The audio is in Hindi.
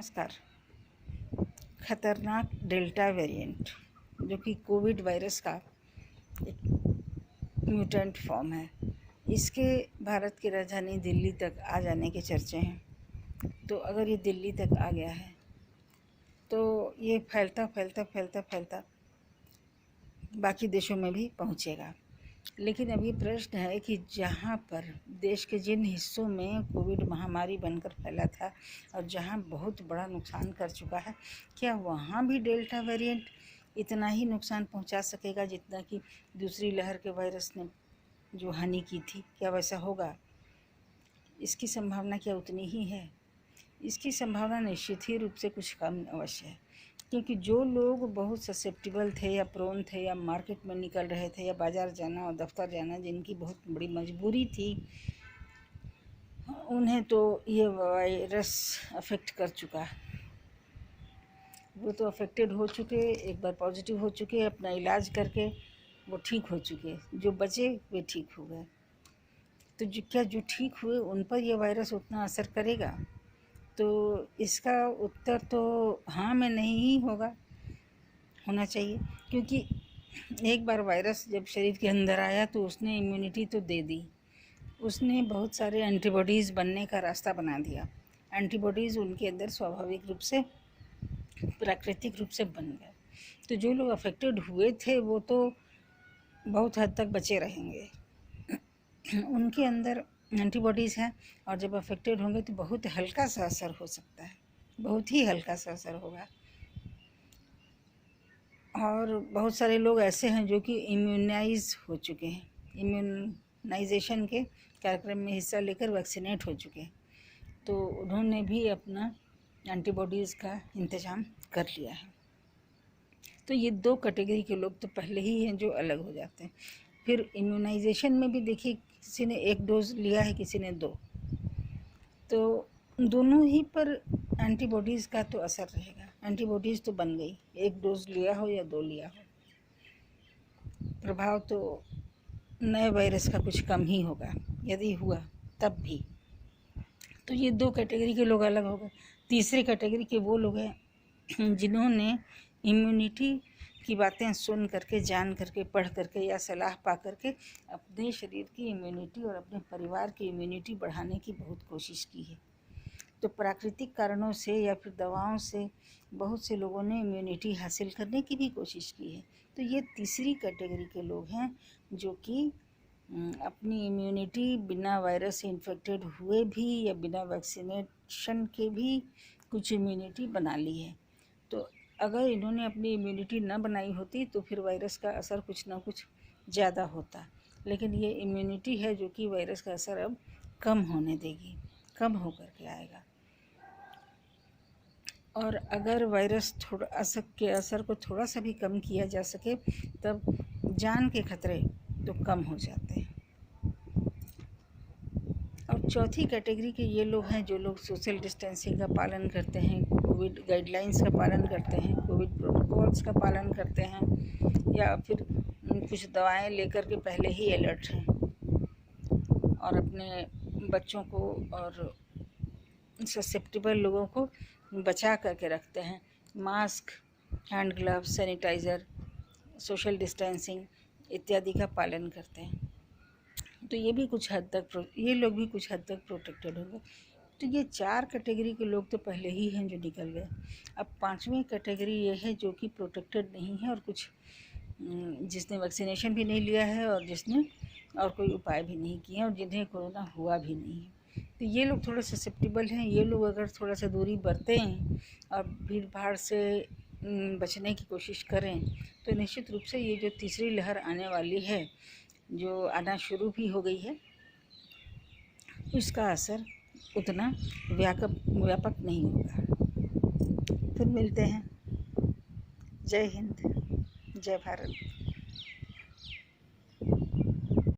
नमस्कार। खतरनाक डेल्टा वेरिएंट जो कि कोविड वायरस का एक म्यूटेंट फॉर्म है, इसके भारत की राजधानी दिल्ली तक आ जाने के चर्चे हैं। तो अगर ये दिल्ली तक आ गया है तो ये फैलता फैलता फैलता फैलता बाकी देशों में भी पहुंचेगा। लेकिन अब ये प्रश्न है कि जहाँ पर देश के जिन हिस्सों में कोविड महामारी बनकर फैला था और जहाँ बहुत बड़ा नुकसान कर चुका है, क्या वहाँ भी डेल्टा वेरिएंट इतना ही नुकसान पहुँचा सकेगा जितना कि दूसरी लहर के वायरस ने जो हानि की थी? क्या वैसा होगा? इसकी संभावना क्या उतनी ही है? इसकी संभावना निश्चित ही रूप से कुछ कम अवश्य है, क्योंकि जो लोग बहुत ससेप्टिबल थे या प्रोन थे या मार्केट में निकल रहे थे या बाज़ार जाना और दफ्तर जाना जिनकी बहुत बड़ी मजबूरी थी, उन्हें तो ये वायरस अफेक्ट कर चुका। वो तो अफेक्टेड हो चुके, एक बार पॉजिटिव हो चुके, अपना इलाज करके वो ठीक हो चुके। जो बचे वे ठीक हो गए। तो जो ठीक हुए उन पर यह वायरस उतना असर करेगा? तो इसका उत्तर तो हाँ में नहीं ही होना चाहिए, क्योंकि एक बार वायरस जब शरीर के अंदर आया तो उसने इम्यूनिटी तो दे दी, उसने बहुत सारे एंटीबॉडीज़ बनने का रास्ता बना दिया। एंटीबॉडीज़ उनके अंदर स्वाभाविक रूप से प्राकृतिक रूप से बन गए। तो जो लोग अफेक्टेड हुए थे वो तो बहुत हद तक बचे रहेंगे, उनके अंदर एंटीबॉडीज़ हैं, और जब अफेक्टेड होंगे तो बहुत हल्का सा असर हो सकता है, बहुत ही हल्का सा असर होगा। और बहुत सारे लोग ऐसे हैं जो कि इम्यूनाइज हो चुके हैं, इम्यूनाइजेशन के कार्यक्रम में हिस्सा लेकर वैक्सीनेट हो चुके हैं, तो उन्होंने भी अपना एंटीबॉडीज़ का इंतज़ाम कर लिया है। तो ये दो कैटेगरी के लोग तो पहले ही हैं जो अलग हो जाते हैं। फिर इम्यूनाइजेशन में भी देखिए, किसी ने 1 डोज़ लिया है, किसी ने 2, तो दोनों ही पर एंटीबॉडीज़ का तो असर रहेगा। एंटीबॉडीज़ तो बन गई, 1 डोज़ लिया हो या 2 लिया हो, प्रभाव तो नए वायरस का कुछ कम ही होगा, यदि हुआ तब भी। तो ये 2 कैटेगरी के लोग अलग हो गए। तीसरी कैटेगरी के वो लोग हैं जिन्होंने इम्यूनिटी की बातें सुन करके, जान करके, पढ़ करके या सलाह पा करके अपने शरीर की इम्यूनिटी और अपने परिवार की इम्यूनिटी बढ़ाने की बहुत कोशिश की है। तो प्राकृतिक कारणों से या फिर दवाओं से बहुत से लोगों ने इम्यूनिटी हासिल करने की भी कोशिश की है। तो ये तीसरी कैटेगरी के लोग हैं जो कि अपनी इम्यूनिटी बिना वायरस से इन्फेक्टेड हुए भी या बिना वैक्सीनेशन के भी कुछ इम्यूनिटी बना ली है। तो अगर इन्होंने अपनी इम्यूनिटी न बनाई होती तो फिर वायरस का असर कुछ ना कुछ ज़्यादा होता, लेकिन ये इम्यूनिटी है जो कि वायरस का असर अब कम होने देगी, कम होकर के आएगा। और अगर वायरस के असर को थोड़ा सा भी कम किया जा सके तब जान के खतरे तो कम हो जाते हैं। और चौथी कैटेगरी के ये लोग हैं जो लोग सोशल डिस्टेंसिंग का पालन करते हैं, कोविड गाइडलाइंस का पालन करते हैं, कोविड प्रोटोकॉल्स का पालन करते हैं, या फिर कुछ दवाएं लेकर के पहले ही अलर्ट हैं और अपने बच्चों को और ससेप्टिबल लोगों को बचा करके रखते हैं। Mask, hand gloves, sanitiser, social distancing इत्यादि का पालन करते हैं। तो ये भी कुछ हद तक ये लोग भी कुछ हद तक प्रोटेक्टेड होंगे। तो ये 4 कैटेगरी के लोग तो पहले ही हैं जो निकल गए। अब 5वीं कैटेगरी ये है जो कि प्रोटेक्टेड नहीं है, और कुछ जिसने वैक्सीनेशन भी नहीं लिया है और जिसने और कोई उपाय भी नहीं किए हैं और जिन्हें कोरोना हुआ भी नहीं है। तो ये लोग थोड़े ससेप्टिबल हैं। ये लोग अगर थोड़ा सा दूरी बरतें और भीड़ भाड़ से बचने की कोशिश करें तो निश्चित रूप से ये जो तीसरी लहर आने वाली है, जो आना शुरू भी हो गई है, उसका असर उतना व्यापक नहीं होगा। फिर मिलते हैं। जय हिंद, जय भारत।